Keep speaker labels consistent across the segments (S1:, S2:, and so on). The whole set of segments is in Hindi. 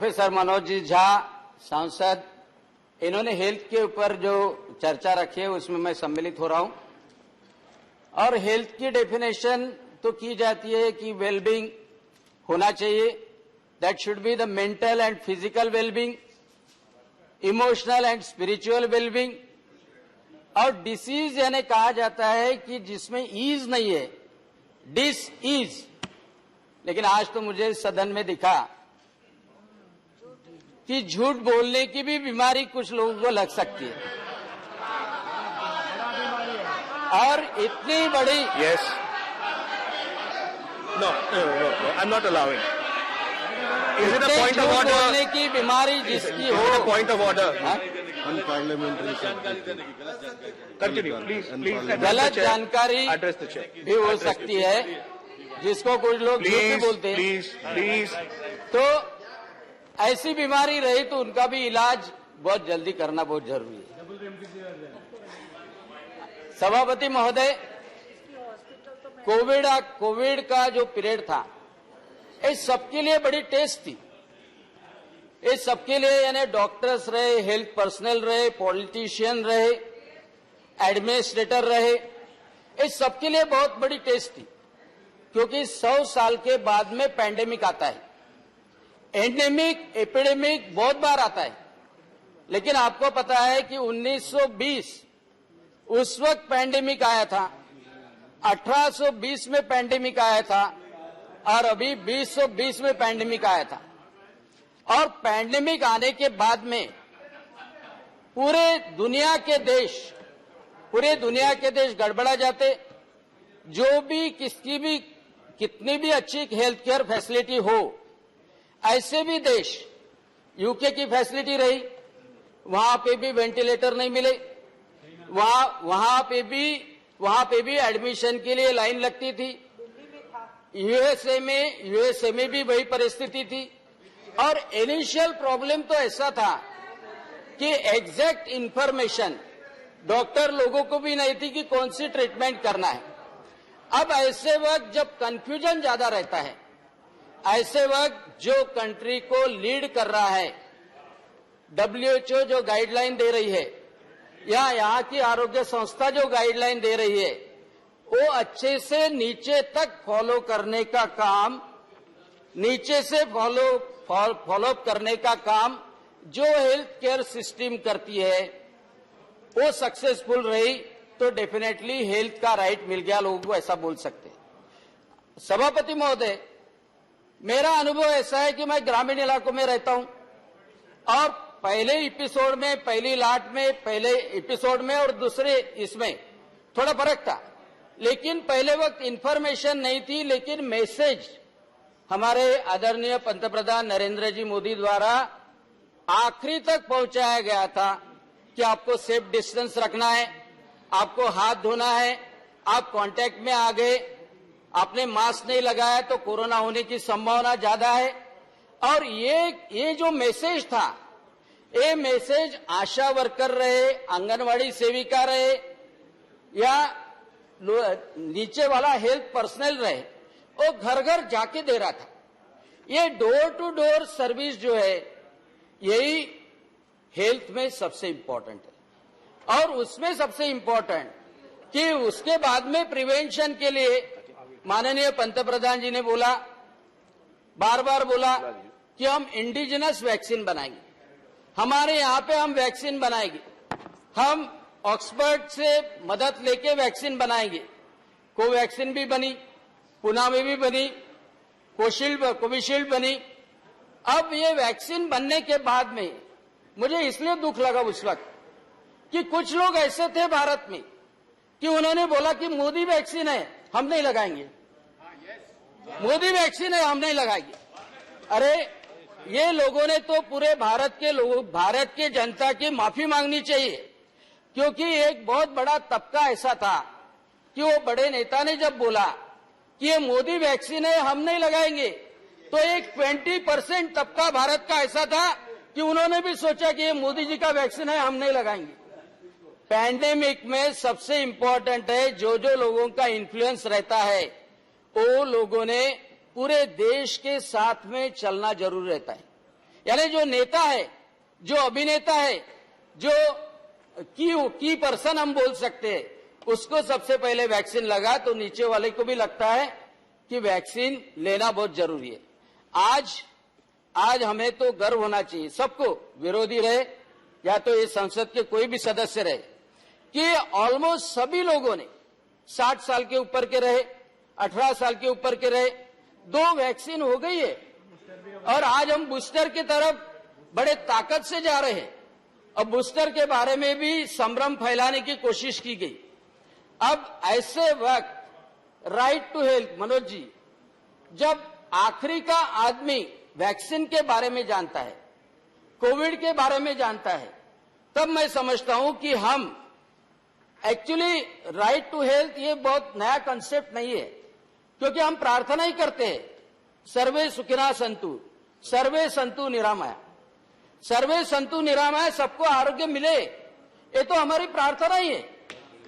S1: प्रोफेसर मनोज जी झा सांसद, इन्होंने हेल्थ के ऊपर जो चर्चा रखी है उसमें मैं सम्मिलित हो रहा हूं। और हेल्थ की डेफिनेशन तो की जाती है कि वेलबींग होना चाहिए, that should be the mental and physical wellbeing, emotional and spiritual wellbeing. और डिसीज यानी कहा जाता है कि जिसमें ईज नहीं है, डिस ईज। लेकिन आज तो मुझे सदन में दिखा कि झूठ बोलने की भी बीमारी कुछ लोगों को लग सकती है। और इतनी बड़ी
S2: Yes. No, I'm not allowing. Is it a point of
S1: झूठ
S2: order?
S1: बोलने की बीमारी जिसकी
S2: Is it a
S1: हो,
S2: point of order?
S3: Unparliamentary.
S2: Continue, please. Address the
S1: गलत
S2: chair.
S1: जानकारी
S2: Address the chair.
S1: भी हो सकती है, जिसको कुछ लोग झूठ भी बोलते हैं।
S2: Please.
S1: तो ऐसी बीमारी रही तो उनका भी इलाज बहुत जल्दी करना बहुत जरूरी है। सभापति महोदय, कोविड का जो पीरियड था, इस सबके लिए बड़ी टेस्ट थी। इस सबके लिए यानी डॉक्टर्स रहे, हेल्थ पर्सनल रहे, पॉलिटिशियन रहे, एडमिनिस्ट्रेटर रहे, इस सबके लिए बहुत बड़ी टेस्ट थी। क्योंकि 100 साल के बाद में पैंडेमिक आता है। एंडेमिक, एपिडेमिक बहुत बार आता है, लेकिन आपको पता है कि 1920 उस वक्त पैंडेमिक आया था, 1820 में पैंडेमिक आया था, और अभी 2020 में पैंडेमिक आया था। और पैंडेमिक आने के बाद में पूरे दुनिया के देश गड़बड़ा जाते। जो भी कितनी भी अच्छी हेल्थ केयर फैसिलिटी हो, ऐसे भी देश, यूके की फैसिलिटी रही, वहां पे भी वेंटिलेटर नहीं मिले, वहां पे भी एडमिशन के लिए लाइन लगती थी। यूएसए में भी वही परिस्थिति थी। और इनिशियल प्रॉब्लम तो ऐसा था कि एग्जैक्ट इंफॉर्मेशन डॉक्टर लोगों को भी नहीं थी कि कौन सी ट्रीटमेंट करना है। अब ऐसे वक्त जब कंफ्यूजन ज्यादा रहता है, ऐसे वक्त जो कंट्री को लीड कर रहा है, WHO जो गाइडलाइन दे रही है, या यहाँ की आरोग्य संस्था जो गाइडलाइन दे रही है, वो अच्छे से नीचे तक फॉलो करने का काम, फॉलोअप करने का काम जो हेल्थ केयर सिस्टम करती है, वो सक्सेसफुल रही तो डेफिनेटली हेल्थ का राइट मिल गया लोगों को, ऐसा बोल सकते हैं। सभापति महोदय, मेरा अनुभव ऐसा है कि मैं ग्रामीण इलाकों में रहता हूं, और पहले एपिसोड में और दूसरे इसमें थोड़ा फर्क था। लेकिन पहले वक्त इंफॉर्मेशन नहीं थी, लेकिन मैसेज हमारे आदरणीय पंतप्रधान नरेंद्र जी मोदी द्वारा आखिरी तक पहुंचाया गया था कि आपको सेफ डिस्टेंस रखना है, आपको हाथ धोना है, आप कांटेक्ट में आ गए, आपने मास्क नहीं लगाया तो कोरोना होने की संभावना ज्यादा है। और ये जो मैसेज था, ये मैसेज आशा वर्कर रहे, आंगनवाड़ी सेविका रहे, या नीचे वाला हेल्थ पर्सनल रहे, वो घर घर जाके दे रहा था। ये डोर टू डोर सर्विस जो है, यही हेल्थ में सबसे इंपॉर्टेंट है। और उसमें सबसे इंपॉर्टेंट कि उसके बाद में प्रिवेंशन के लिए माननीय पंतप्रधान जी ने बार बार बोला कि हम इंडिजिनस वैक्सीन बनाएंगे, हमारे यहां पे हम वैक्सीन बनाएंगे, हम ऑक्सफर्ड से मदद लेके वैक्सीन बनाएंगे। कोवैक्सीन भी बनी, पुणे में भी बनी, कोविशील्ड बनी। अब ये वैक्सीन बनने के बाद में मुझे इसलिए दुख लगा उस वक्त कि कुछ लोग ऐसे थे भारत में कि उन्होंने बोला कि मोदी वैक्सीन है, हम नहीं लगाएंगे, मोदी वैक्सीन है, हम नहीं लगाएंगे। अरे, ये लोगों ने तो पूरे भारत के जनता की माफी मांगनी चाहिए, क्योंकि एक बहुत बड़ा तबका ऐसा था कि वो बड़े नेता ने जब बोला कि ये मोदी वैक्सीन है, हम नहीं लगाएंगे, तो एक 20% तबका भारत का ऐसा था कि उन्होंने भी सोचा कि ये मोदी जी का वैक्सीन है, हम नहीं लगाएंगे। पैंडेमिक में सबसे इंपॉर्टेंट है जो लोगों का इन्फ्लुएंस रहता है, वो लोगों ने पूरे देश के साथ में चलना जरूर रहता है। यानी जो नेता है, जो अभिनेता है, जो की पर्सन हम बोल सकते हैं, उसको सबसे पहले वैक्सीन लगा तो नीचे वाले को भी लगता है कि वैक्सीन लेना बहुत जरूरी है। आज हमें तो गर्व होना चाहिए, सबको, विरोधी रहे या तो ये संसद के कोई भी सदस्य रहे, कि ऑलमोस्ट सभी लोगों ने 60 साल के ऊपर के रहे, 18 साल के ऊपर के रहे, 2 वैक्सीन हो गई है और आज हम बूस्टर की तरफ बड़े ताकत से जा रहे हैं। अब बूस्टर के बारे में भी संभ्रम फैलाने की कोशिश की गई। अब ऐसे वक्त right to health, Manoj ji, जब आखिरी का आदमी वैक्सीन के बारे में जानता है, कोविड के बारे में जानता है, तब मैं समझता हूं कि हम एक्चुअली राइट टू हेल्थ ये बहुत नया कंसेप्ट नहीं है, क्योंकि हम प्रार्थना ही करते हैं, सर्वे सुखिनः सन्तु, सर्वे सन्तु निरामया, सर्वे सन्तु निरामया, सबको आरोग्य मिले, ये तो हमारी प्रार्थना ही है।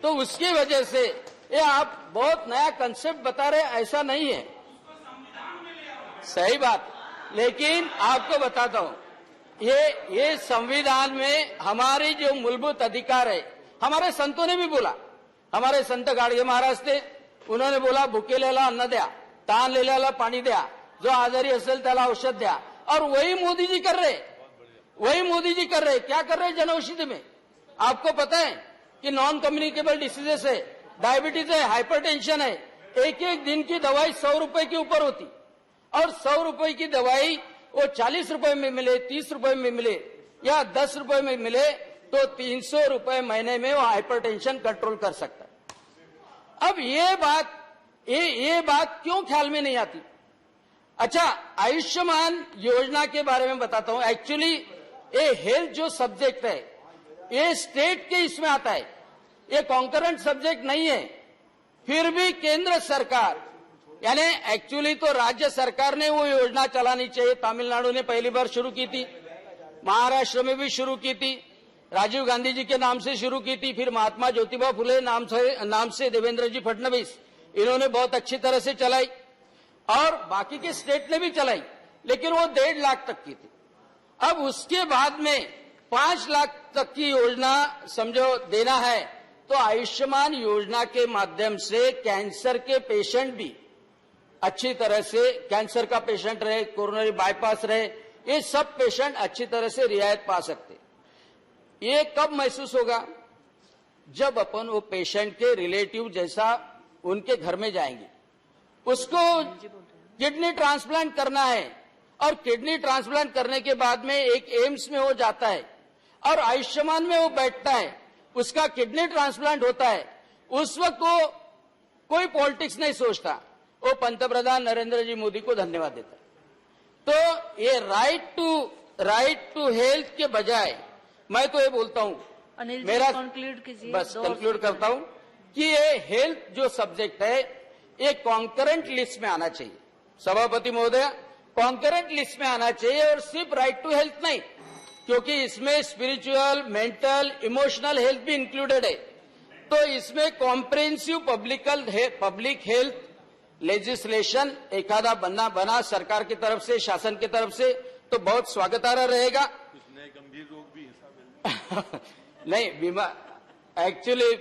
S1: तो उसकी वजह से ये आप बहुत नया कंसेप्ट बता रहे, ऐसा नहीं है। सही बात, लेकिन आपको बताता हूं, ये संविधान में हमारी जो मूलभूत अधिकार है, हमारे संतों ने भी बोला, हमारे संत गाडगे महाराज थे, उन्होंने बोला भुकेलेला अन्न द्या, ताण लेल्याला पाणी द्या, जो आजारी असेल त्याला औषध द्या, और वही मोदी जी कर रहे, क्या कर रहे जनऔषधि में? आपको पता है कि नॉन कम्युनिकेबल डिसीजेस है, डायबिटीज है, हाइपरटेंशन है, एक दिन की दवाई 100 रुपए के ऊपर होती, और 100 रुपए की दवाई वो 40 रुपए में मिले, 30 रुपए में मिले या 10 रुपए में मिले, तो 300 रुपए महीने में वो हाइपरटेंशन कंट्रोल कर सकता है। अब ये बात क्यों ख्याल में नहीं आती? अच्छा, आयुष्मान योजना के बारे में बताता हूं। एक्चुअली ये हेल्थ जो सब्जेक्ट है, ये स्टेट के इसमें आता है, ये कॉन्करेंट सब्जेक्ट नहीं है। फिर भी केंद्र सरकार, यानी एक्चुअली तो राज्य सरकार ने वो योजना चलानी चाहिए। तमिलनाडु ने पहली बार शुरू की थी, महाराष्ट्र में भी शुरू की थी, राजीव गांधी जी के नाम से शुरू की थी, फिर महात्मा ज्योतिबा फुले नाम से देवेंद्र जी फडणवीस, इन्होंने बहुत अच्छी तरह से चलाई, और बाकी के स्टेट ने भी चलाई, लेकिन वो 1.5 लाख तक की थी। अब उसके बाद में 5 लाख तक की योजना समझो देना है, तो आयुष्मान योजना के माध्यम से कैंसर के पेशेंट भी अच्छी तरह से, कैंसर का पेशेंट रहे, कोरोनरी बाईपास रहे, ये सब पेशेंट अच्छी तरह से रियायत पा सकते। ये कब महसूस होगा? जब अपन वो पेशेंट के रिलेटिव जैसा उनके घर में जाएंगे, उसको किडनी ट्रांसप्लांट करना है, और किडनी ट्रांसप्लांट करने के बाद में एक एम्स में वो जाता है और आयुष्मान में वो बैठता है, उसका किडनी ट्रांसप्लांट होता है, उस वक्त वो कोई पॉलिटिक्स नहीं सोचता, वो पंतप्रधान नरेंद्र जी मोदी को धन्यवाद देता है। तो ये राइट टू हेल्थ के बजाय मैं तो ये बोलता हूं, मेरा
S4: कंक्लूड कीजिए,
S1: बस कंक्लूड करता हूं कि ये हेल्थ जो सब्जेक्ट है ये कॉन्करेंट लिस्ट में आना चाहिए। सभापति महोदय, कॉन्करेंट लिस्ट में आना चाहिए, और सिर्फ राइट टू हेल्थ नहीं, क्योंकि इसमें स्पिरिचुअल, मेंटल, इमोशनल हेल्थ भी इंक्लूडेड है। तो इसमें कॉम्प्रिहेंसिव पब्लिक हेल्थ लेजिस्लेशन एखादा बना सरकार की तरफ से, शासन की तरफ से, तो बहुत स्वागतार्ह रहेगा।
S3: कुछ नए गंभीर रोग भी
S1: नहीं, बीमा एक्चुअली,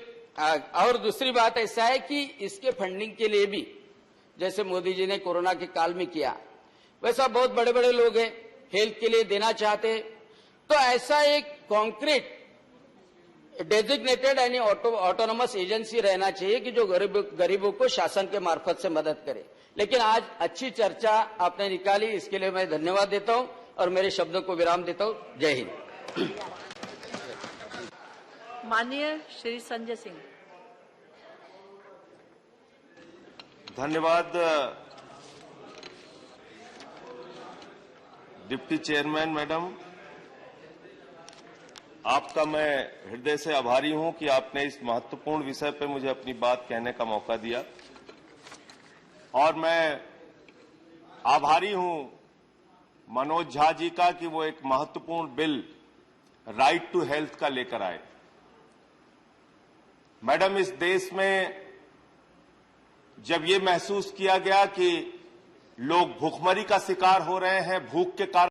S1: और दूसरी बात ऐसा है कि इसके फंडिंग के लिए भी, जैसे मोदी जी ने कोरोना के काल में किया, वैसा बहुत बड़े बड़े लोग हैं हेल्थ के लिए देना चाहते हैं, तो ऐसा एक कॉन्क्रीट डेजिग्नेटेड यानी ऑटोनोमस एजेंसी रहना चाहिए कि जो गरीबों को शासन के मार्फत से मदद करे। लेकिन आज अच्छी चर्चा आपने निकाली, इसके लिए मैं धन्यवाद देता हूं और मेरे शब्दों को विराम देता हूं। जय हिंद।
S4: माननीय श्री संजय सिंह।
S3: धन्यवाद डिप्टी चेयरमैन मैडम, आपका मैं हृदय से आभारी हूं कि आपने इस महत्वपूर्ण विषय पर मुझे अपनी बात कहने का मौका दिया, और मैं आभारी हूं मनोज झा जी का कि वो एक महत्वपूर्ण बिल राइट टू हेल्थ का लेकर आए। मैडम, इस देश में जब ये महसूस किया गया कि लोग भूखमरी का शिकार हो रहे हैं, भूख के कारण